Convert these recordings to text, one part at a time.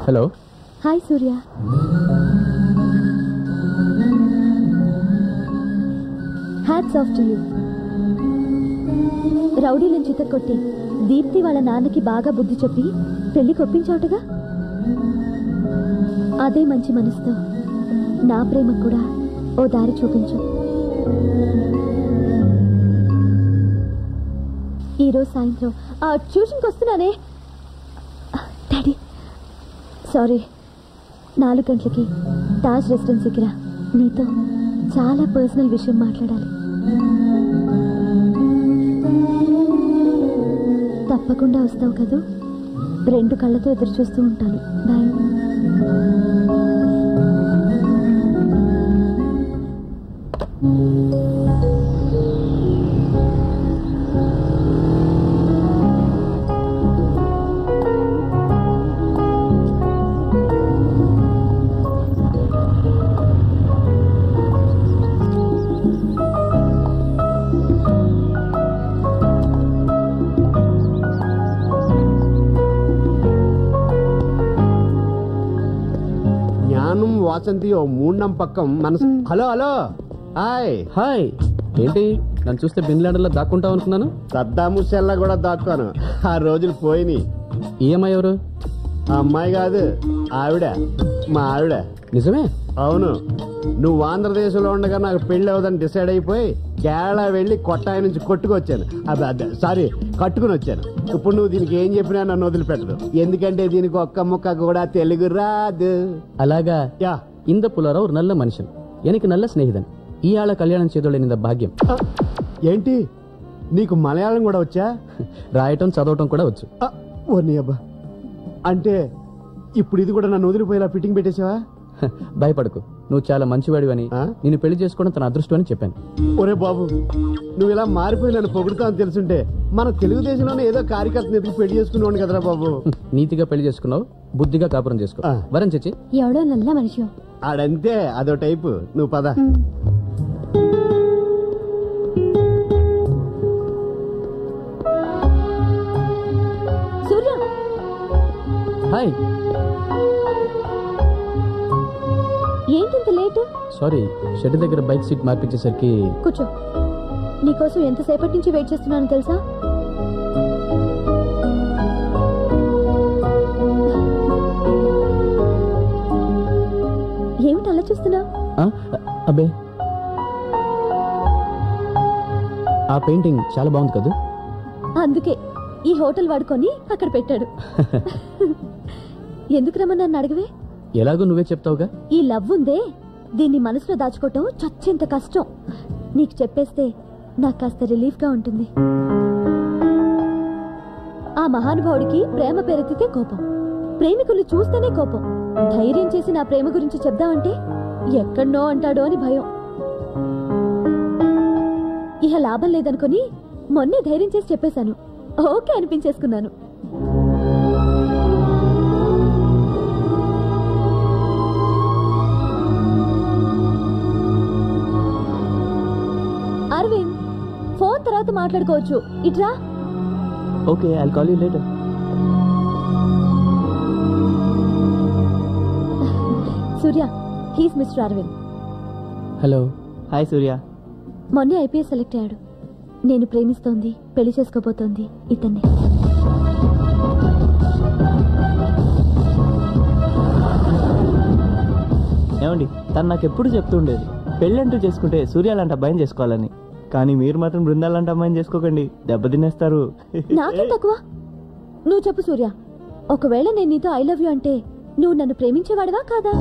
Hello. Hi Surya. Hats off to you. రౌడీలను చితక్కొట్టి దీప్తి వాళ్ళ నాన్నకి బాగా బుద్ధి చెప్పి పెళ్లి కొప్పించావుటగా. అదే మంచి మనసుతో నా ప్రేమకు కూడా ఓ దారి చూపించు. ఈరోజు సాయంత్రం ట్యూషన్కి వస్తున్నానే. డాడీ సారీ, 4 గంటలకి తాజ్ రెసిడెన్సీకి రా. నీతో చాలా పర్సనల్ విషయం మాట్లాడాలి. తప్పకుండా వస్తావు కదూ? 2 కళ్ళతో ఎదురు చూస్తూ ఉంటాను. బాయ్. వాసంతి ఓ మూడం పక్కం మనసు. Hello hello. Hi hi. ఏంటి నన్ను చూస్తే బిన్ లాడన్లో దాక్కుంటావు అనుకున్నాను. సద్దాం హుస్సేన్లా కూడా దాక్కాను. ఆ రోజులు పోయినాయి. ఈ అమ్మాయి ఎవరు? ఆ అమ్మాయి కాదు, ఆవిడ మా ఆవిడ. నిజమే? అవును. నువ్వు ఆంధ్రదేశంలో ఉండగా నాకు పెళ్లి అవదని డిసైడ్ అయిపోయి కేరళ వెళ్ళి కొట్టాయి నుంచి కొట్టుకొచ్చాను. సారీ, కట్టుకుని వచ్చాను. ఇప్పుడు నువ్వు దీనికి ఏం చెప్పినా నన్ను వదిలిపెట్టదు. ఎందుకంటే దీనికి ఒక్క ముక్క కూడా తెలుగు రాదు. అలాగా? యా. இந்த புலரா ஒரு நல்ல மனுஷன், எனக்கு நல்ல స్నేహితుడు. ఈ ఆళ కళ్యాణం చేదోళ్ళ భాగ్యం. ఏంటి, నీకు మలయాళం కూడా వచ్చా? రాయటం చదవటం కూడా వచ్చు. ఓ నీ అబ్బా, అంటే ఇప్పుడు ఇది కూడా నన్ను వదిలిపోయేలా ఫిట్టింగ్ పెట్టేసావా? భయపడకు, నువ్వు చాలా మంచివాడివని, నేను పెళ్లి చేసుకోవడం తన అదృష్టం అని చెప్పాను. ఒరే బాబు, నువ్వు ఇలా మారిపోయి నన్ను పొగుడుతా అని తెలుసుంటే మన తెలుగుదేశంలోనే ఏదో కార్యకర్తను ఎదుగు పెళ్లి చేసుకున్నావు కదరా బాబు. నీతిగా పెళ్లి చేసుకున్నావు, బుద్ధిగా కాపురం చేసుకో. వరం చచ్చి ఎవడో నల్ల మనిషి ఆడంతే, అదో టైపు. నువ్వు పద. సూర్య. హాయ్. ఏంటింత లేటు? సారీ, షెడ్ దగ్గర బైక్ సీట్ మార్పించేసరికి. కూర్చో. నీకోసం ఎంతసేపటి నుంచి వెయిట్ చేస్తున్నాను తెలుసా? ఏమిటి అలా చూస్తున్నా? అబ్బే, ఆ పెయింటింగ్ చాలా బాగుంది కదా. అందుకే ఈ హోటల్ వాడుకొని అక్కడ పెట్టాడు. ఎందుకు రమ్మని నన్ను అడగవే? ఎలాగో నువ్వే చెప్తావుగా. ఈ లవ్ ఉందే, దీన్ని మనసులో దాచుకోవటం చచ్చేంత కష్టం. నీకు చెప్పేస్తే నాకు కాస్త రిలీఫ్ గా ఉంటుంది. ఆ మహానుభావుడికి ప్రేమ పేరెత్తితే కోపం, ప్రేమికులు చూస్తేనే కోపం. ధైర్యం చేసి నా ప్రేమ గురించి చెప్దామంటే ఎక్కడనో అంటాడో అని భయం. ఇహ లాభం లేదనుకుని మొన్నే ధైర్యం చేసి చెప్పేశాను. ఓకే అనిపించేసుకున్నాను. అరవింద్, ఫోన్ తర్వాత మాట్లాడుకోవచ్చు. ఇట్రా. Okay, I'll call you later. Surya, he's mister Aravind. Hello. Hi Surya. మొన్నే ఐపీఎస్ సెలెక్ట్ అయ్యాడు. నేను ప్రేమిస్తోంది, పెళ్లి చేసుకోబోతోంది ఇతన్ని. ఏమండి, తను నాకు ఎప్పుడు చెప్తుండేది పెళ్ళంటూ చేసుకుంటే సూర్య లాంటి అబ్బాయిని చేసుకోవాలని. కానీ మీరు మాత్రం బృందాలాంటి అమ్మాయిని చేసుకోకండి, దెబ్బతినేస్తారు. నాకే తక్కువ. నువ్వు చెప్పు సూర్య, ఒకవేళ నేను నీతో ఐ లవ్ యూ అంటే నువ్వు నన్ను ప్రేమించేవాడివా కాదా?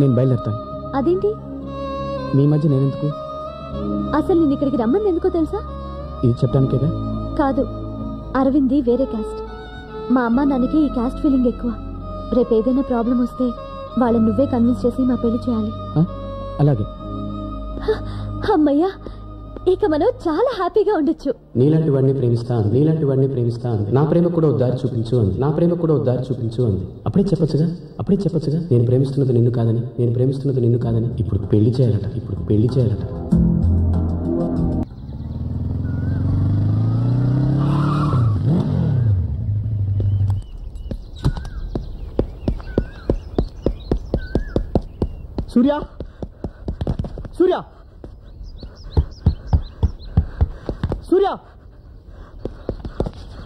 నేను బయలుదేరుతాను. అదేంటి? మీ మధ్య నేనెందుకు? అసలు నేను ఇక్కడికి రమ్మని ఎందుకో తెలుసా? ఇది చెప్పడానికేగా? కాదు, అరవింద్ది వేరే క్యాస్ట్. మా అమ్మ నాన్నకి ఈ క్యాస్ట్ ఫీలింగ్ ఎక్కువ. రేపు ఏదైనా ప్రాబ్లం వస్తే వాళ్ళని నువ్వే కన్విన్స్ చేసి మా పెళ్లి చేయాలి. అలాగే. అమ్మయ్యా, ఇక మనం చాలా హ్యాపీగా ఉండొచ్చు. నీలాంటి వాడిని ప్రేమిస్తాను, నీలాంటి వాడిని ప్రేమిస్తాను, నా ప్రేమ కూడా దారి చూపించు అంది, నా ప్రేమ కూడా దారి చూపించు అంది. అప్పుడే చెప్పొచ్చుగా, అప్పుడే చెప్పొచ్చుగా. నేను ప్రేమిస్తున్నది నిన్ను కాదని, నేను ప్రేమిస్తున్నది నిన్ను కాదని. ఇప్పుడు పెళ్లి చేయాలట, ఇప్పుడు పెళ్లి చేయాలట. సూర్య సూర్య సూర్య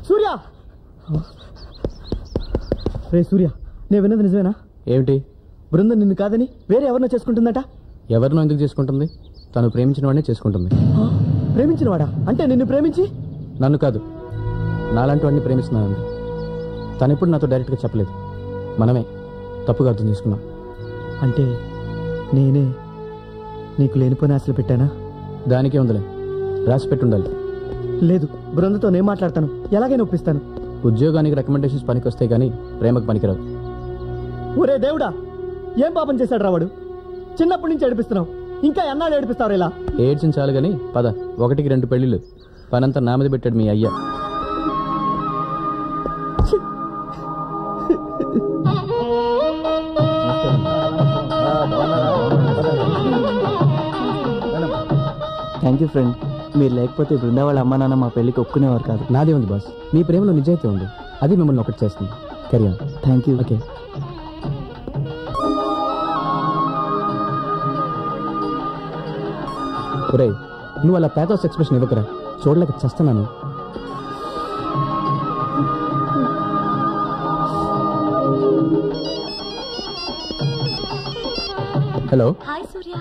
సూర్య రే సూర్య నేను విన్నది నిజమేనా? ఏమిటి? బృందం నిన్ను కాదని వేరే ఎవరినో చేసుకుంటుందట. ఎవరినో ఎందుకు చేసుకుంటుంది? తను ప్రేమించిన వాడినే చేసుకుంటుంది. ప్రేమించిన వాడా? అంటే నిన్ను ప్రేమించి? నన్ను కాదు, నాలాంటి వాడిని ప్రేమిస్తున్నాను. తను ఎప్పుడు నాతో డైరెక్ట్గా చెప్పలేదు. మనమే తప్పుగా అర్థం చేసుకున్నాం. అంటే నేనే నీకు లేనిపోయిన ఆశలు పెట్టానా? దానికే ఉందిలే, రాసి పెట్టుండాలి. లేదు, బృందతో నేను మాట్లాడతాను, ఎలాగైనా ఒప్పిస్తాను. ఉద్యోగానికి రికమెండేషన్స్ పనికి వస్తాయి కానీ ప్రేమకు పనికిరావు. ఒరే దేవుడా, ఏం పాపం చేశాడు రావాడు? చిన్నప్పటి నుంచి ఏడిపిస్తున్నావు, ఇంకా ఎన్నాళ్ళు ఏడిపిస్తావు ఇలా? ఏడ్చించాలి కానీ పద, 1కి 2 పెళ్లిళ్ళు. పనంతా నా మీద పెట్టాడు మీ అయ్యా. Thank you friend. మీరు లేకపోతే బృందా వాళ్ళ అమ్మ నాన్న మా పెళ్లికి ఒప్పుకునేవారు కాదు. నాదే ఉంది బాస్, మీ ప్రేమలో నిజాయితీ ఉంది, అది మిమ్మల్ని ఒకటి చేస్తుంది. Carry on. Thank you. Okay. ఒరే, నువ్వు అలా ప్యాథోస్ ఎక్స్ప్రెషన్ ఇవ్వకరా, చూడలేక చేస్తున్నాను. హలో. హాయ్ సూర్య.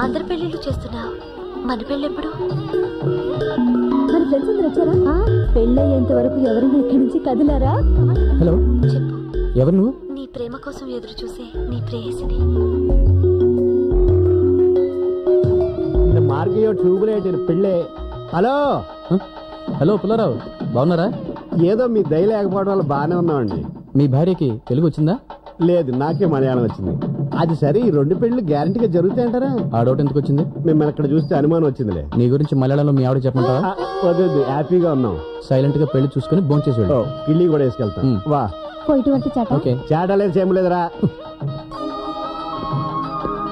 అందరి పెళ్లిళ్ళు చేస్తున్నావు, మన పెళ్ళి ఎప్పుడు? మన ఫ్రెండ్స్ అందరు వచ్చారా? పెళ్ళయ్యేంత వరకు ఎవరైనా ఇక్కడి నుంచి కదిలారా? హలో, చెప్పు. ఎవరు నువ్వు? నీ ప్రేమ కోసం ఎదురు చూసే నీ ప్రేయసిని. మార్గయో ట్యూబ్లైట్ పెళ్ళే. హలో హలో పుల్లారావు, బాగున్నారా? ఏదో మీ దయ లేకపోవడం వల్ల బాగానే ఉన్నామండి. మీ భార్యకి తెలుగు వచ్చిందా? లేదు, నాకే మలయాళం వచ్చింది. అది సరే, ఈ 2 పెళ్లి గ్యారంటీగా జరుగుతాయంటారా? ఆ డౌట్ ఎందుకు వచ్చింది? మిమ్మల్ని అక్కడ చూస్తే అనుమానం వచ్చిందిలే. నీ గురించి మలయాళంలో మీ ఆవిడ చెప్పమంటావా? వద్దు, హ్యాపీగా ఉన్నాం. సైలెంట్ గా పెళ్లి చూసుకుని భోంచేసి చేసి వెళ్ళు. కిళ్ళి కూడా వేసుకెళ్తాం. వా. ఇటువంటి చాట ఓకే. చాటలేదు, చేయలేదురా.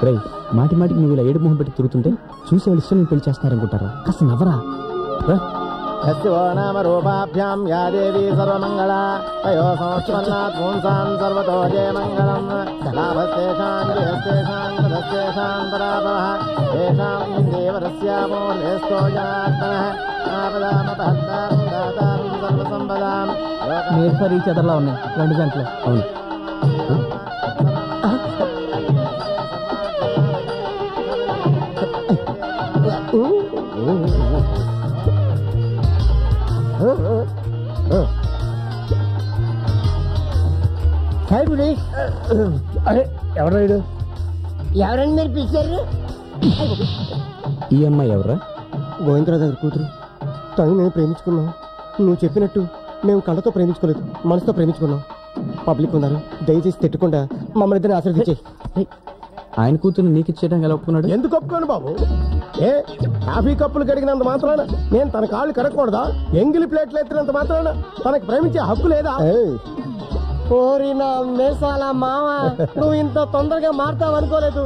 రేయ్, మాటి మాటికి నువ్వు ఇలా ఏడు మొహం పెట్టి తిరుగుతుంటే చూసే వాళ్ళు ఇష్టం పెళ్లి చేస్తున్నారనుకుంటారా? కాస్త నవ్వరా. నామ రూపాభ్యాం యా దేవీ సర్వమంగళ తయో సంస్మరణాత్ పుంసాం సర్వతో జయమంగళం లాభస్తేషాం గృహస్తేషాం గృహస్తేషాం పరాపరః తేషాం దేవరస్యామో నేస్తో జనార్దనః ఆపదామపహర్తారం దాతారం సర్వసంపదాం. మీరు ఫర్ ఈచ్ అదర్లా ఉన్నాయి 2 గంటలు. అవును. అరే, ఎవరైడు? ఎవరండి మీరు పిలిచారు? ఈ అమ్మాయి ఎవరా? గోవిందరావు దగ్గర కూతురు. తను నేను ప్రేమించుకున్నాం. నువ్వు చెప్పినట్టు మేము కళ్ళతో ప్రేమించుకోలేదు, మనసుతో ప్రేమించుకున్నాం. పబ్లిక్ ఉన్నారు, దయచేసి తిట్టకుండా మమ్మల్ని ఇద్దరిని ఆశీర్వదించే. ఆయన కూతురు నీకు ఇచ్చేయడానికి ఎలా ఒప్పుకున్నాడు? ఎందుకు ఒప్పుకోను బాబు? కాఫీ కప్పులు కడిగినంత మాత్రాన నేను తన కాళ్ళు కడగకూడదా? ఎంగిలి ప్లేట్లు ఎత్తినంత మాత్రాన తనకు ప్రేమించే హక్కు లేదా? కోరిన మేసాల మామ, నువ్వు ఇంత తొందరగా మారుతావు అనుకోలేదు.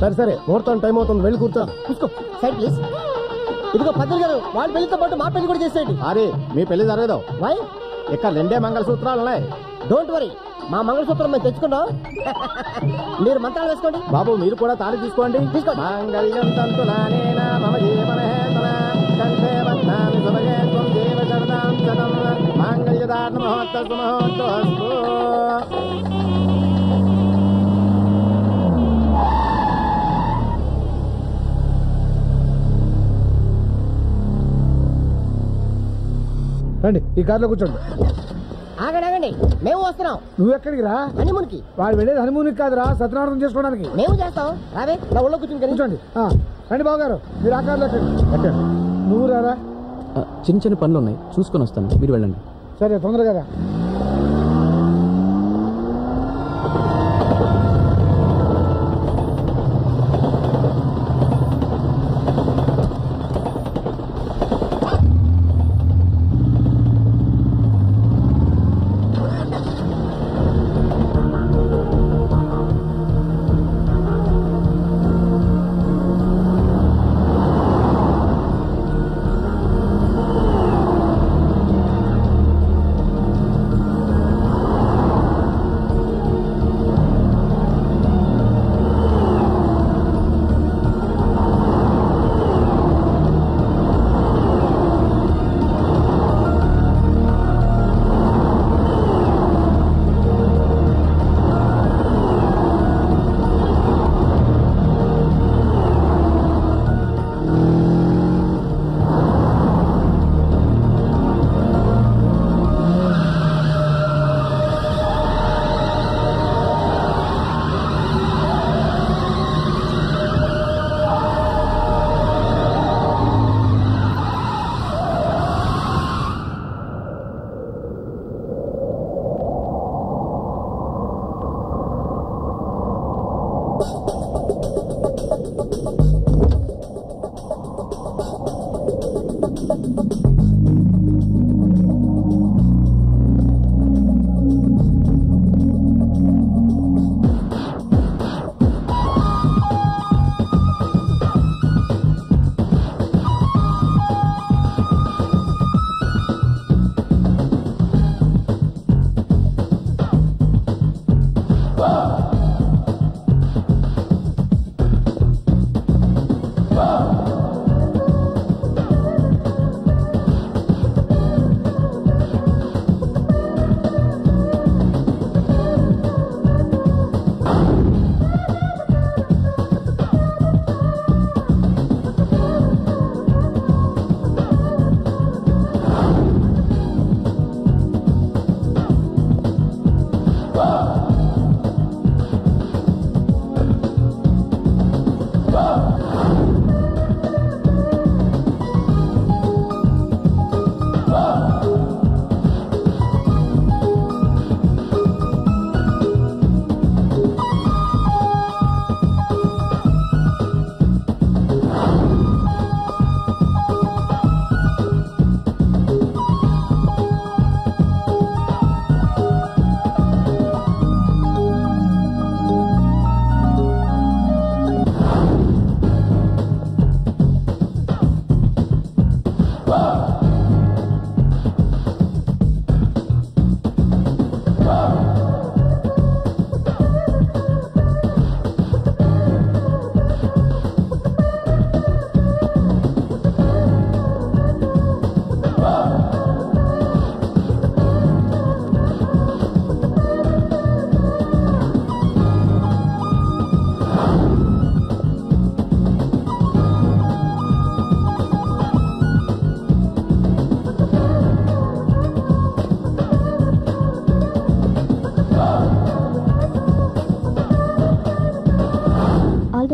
సరే సరే, ముహూర్తం టైం అవుతుంది, వెళ్ళి కూర్చో. చూసుకో సైడ్ ప్లీజ్. ఇదిగో పద్దులు గారు, వాళ్ళ పెళ్లితో పాటు మా పెళ్లి కూడా చేసేయండి. అరే, మీ పెళ్లి జరగదు. వై? ఇక్కడ 2 మంగళసూత్రాలు ఉన్నాయి. డోంట్ వరీ, మా మంగళసూత్రం మేము తెచ్చుకున్నాం. మీరు మంత్రాలు వేసుకోండి. బాబు, మీరు కూడా తాళి తీసుకోండి. మాంగళ్యం తంతునానేన మమ జీవనహేతన కంఠే బధ్నామి సుభగే త్వం దేవ శరదాం శతం మాంగళ్యదార్ణ మహోత్తస్తు మహోత్తస్తు. రండి, ఈ కార్లో కూర్చోండి. ఆగండి ఆగండి, మేము వస్తున్నాం. నువ్వు ఎక్కడికి రా? హనీమూన్కి. వాళ్ళు వెళ్ళేది హనీమూన్కి కాదురా, సత్యనారాయణ చేసుకోవడానికి. మేము చేస్తాం, రావే నా ఒళ్ళో కూర్చుని కూర్చోండి. రండి బాబు గారు, మీరు ఆ కార్లో ఎక్కండి. నువ్వు రారా? చిన్న చిన్న పనులు ఉన్నాయి, చూసుకొని వస్తాను, మీరు వెళ్ళండి. సరే, తొందరగా రా.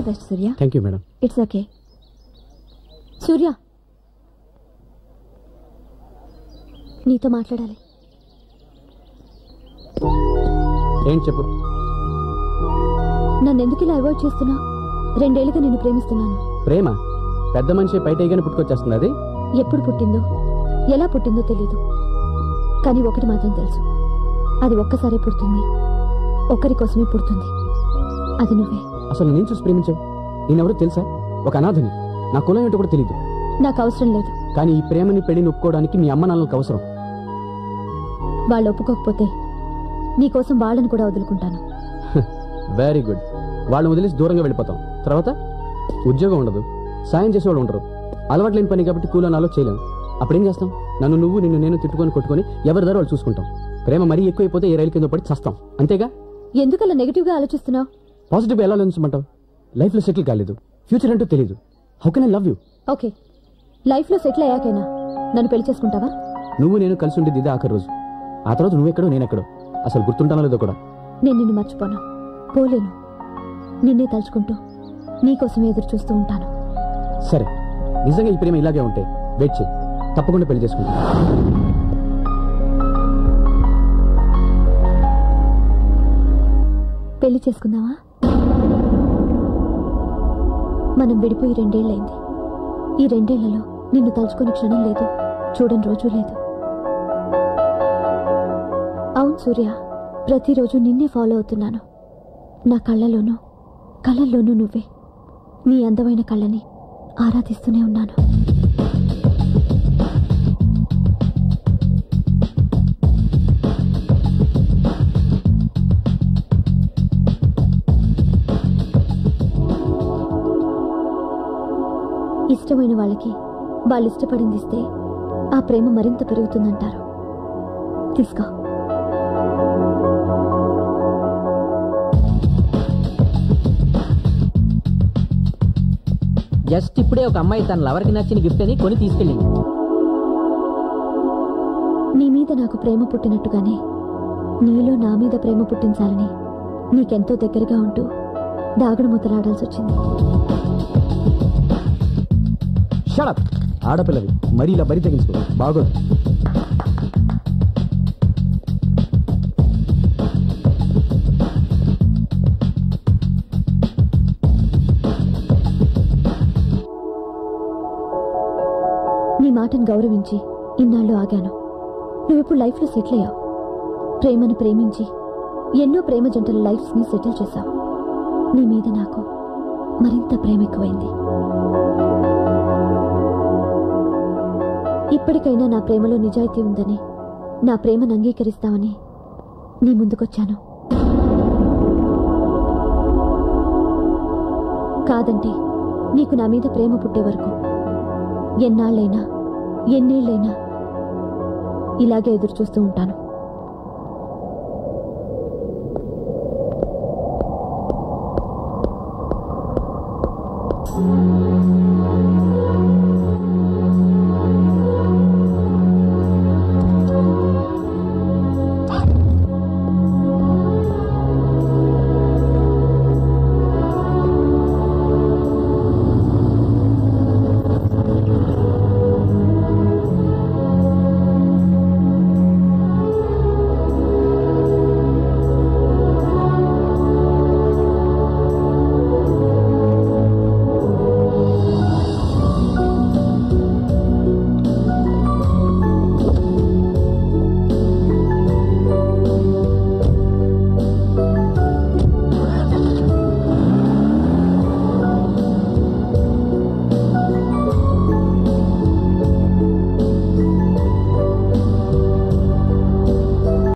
Best Surya. Thank you madam. It's okay. Surya, నీతో మాట్లాడాలి. ఏంటి చెప్పు. నన్ను ఎందుకు ఇలా అవాయిడ్ చేస్తున్నావు? 2 ఏళ్లుగా నిన్ను ప్రేమిస్తున్నాను. ప్రేమ పెద్ద మనిషి బయటగానే పుట్టుకొచ్చేస్తుంది. అది ఎప్పుడు పుట్టిందో ఎలా పుట్టిందో తెలీదు, కానీ ఒకటి మాత్రం తెలుసు, అది ఒక్కసారే పుడుతుంది, ఒక్కరి కోసమే పుడుతుంది. అది నువ్వే. అసలు నేను చూసి ప్రేమించావు. నేనెవరో తెలుసా? ఒక అనాథని. నా కులం ఏంటో కూడా తెలీదు. నాకు అవసరం లేదు. కానీ ఈ ప్రేమని పెళ్లిని ఒప్పుకోవడానికి మీ అమ్మ నాన్నలకు అవసరం. వాళ్ళు ఒప్పుకోకపోతే నీకోసం వాళ్ళని కూడా వదులుకుంటాను. Very good. వాళ్ళని వదిలేసి దూరంగా వెళ్ళిపోతాం. తర్వాత ఉద్యోగం ఉండదు, సాయం చేసేవాళ్ళు ఉండరు, అలవాటు లేని పని కాబట్టి కూలో నాలో చేయలేం. అప్పుడేం చేస్తాం? నన్ను నువ్వు నిన్ను నేను తిట్టుకొని కొట్టుకొని ఎవరి దారి వాళ్ళు చూసుకుంటాం. ప్రేమ మరీ ఎక్కువైపోతే ఏ రైలు కింద పడి చస్తాం. అంతేగా? ఎందుకలా నెగిటివ్ గా ఆలోచిస్తున్నావు? పాజిటివ్గా ఎలా ఆలోచించమంటావు? లైఫ్లో సెటిల్ కాలేదు, ఫ్యూచర్ అంటూ తెలియదు. How can I love you? Okay, life లో సెటిల్ అయ్యాకైనా నన్ను పెళ్లి చేసుకుంటావా? నువ్వు నేను కలిసి ఉండేది ఇదే ఆఖరి రోజు. ఆ తర్వాత నువ్వెక్కడో నేనెక్కడో. అసలు గుర్తుంటానో లేదో కూడా. నేను నిన్ను మర్చిపోను, పోలేను. నిన్నే తలుచుకుంటూ నీకోసమే ఎదురు చూస్తూ ఉంటాను. సరే, నిజంగా ఈ ప్రేమ ఇలాగే ఉంటే వెయిట్ చేయి, తప్పకుండా పెళ్లి చేసుకుంటా. పెళ్లి చేసుకుందామా? మనం విడిపోయి 2 ఏళ్ళైంది. ఈ 2 ఏళ్లలో నిన్ను తలుచుకునే క్షణం లేదు, చూడని రోజు లేదు. అవును సూర్య, ప్రతిరోజు నిన్నే ఫాలో అవుతున్నాను. నా కళ్ళలోనూ కళ్ళల్లోనూ నువ్వే. నీ అందమైన కళ్ళని ఆరాధిస్తూనే ఉన్నాను. ఇష్టమైన వాళ్ళకి వాళ్ళు ఇష్టపడింది ఇస్తే ఆ ప్రేమ మరింత పెరుగుతుందంటారు. తీసుకో. జస్ట్ ఇప్పుడే ఒక అమ్మాయి తన లవర్కి నచ్చిన గిఫ్ట్ అని కొని తీసుకెళ్ళింది. నీ మీద నాకు ప్రేమ పుట్టినట్టుగానే నీలో నా మీద ప్రేమ పుట్టించాలని నీకెంతో దగ్గరగా ఉంటూ దాగుడు ముద్దలాడాల్సి వచ్చింది. Shut up. ఆడపిల్లవి మరీ ఇలా బరి తెగించుకో, బాగోదు. నీ మాటను గౌరవించి ఇన్నాళ్ళు ఆగాను. నువ్విప్పుడు లైఫ్లో సెటిల్ అయ్యావు. ప్రేమను ప్రేమించి ఎన్నో ప్రేమ జంటల లైఫ్స్ ని సెటిల్ చేశావు. నీ మీద నాకు మరింత ప్రేమ ఎక్కువైంది. ఇప్పటికైనా నా ప్రేమలో నిజాయితీ ఉందని, నా ప్రేమను అంగీకరిస్తావని నీ ముందుకొచ్చాను. కాదంటే నీకు నా మీద ప్రేమ పుట్టే వరకు ఎన్నాళ్ళైనా ఎన్నేళ్ళైనా ఇలాగే ఎదురు చూస్తూ ఉంటాను.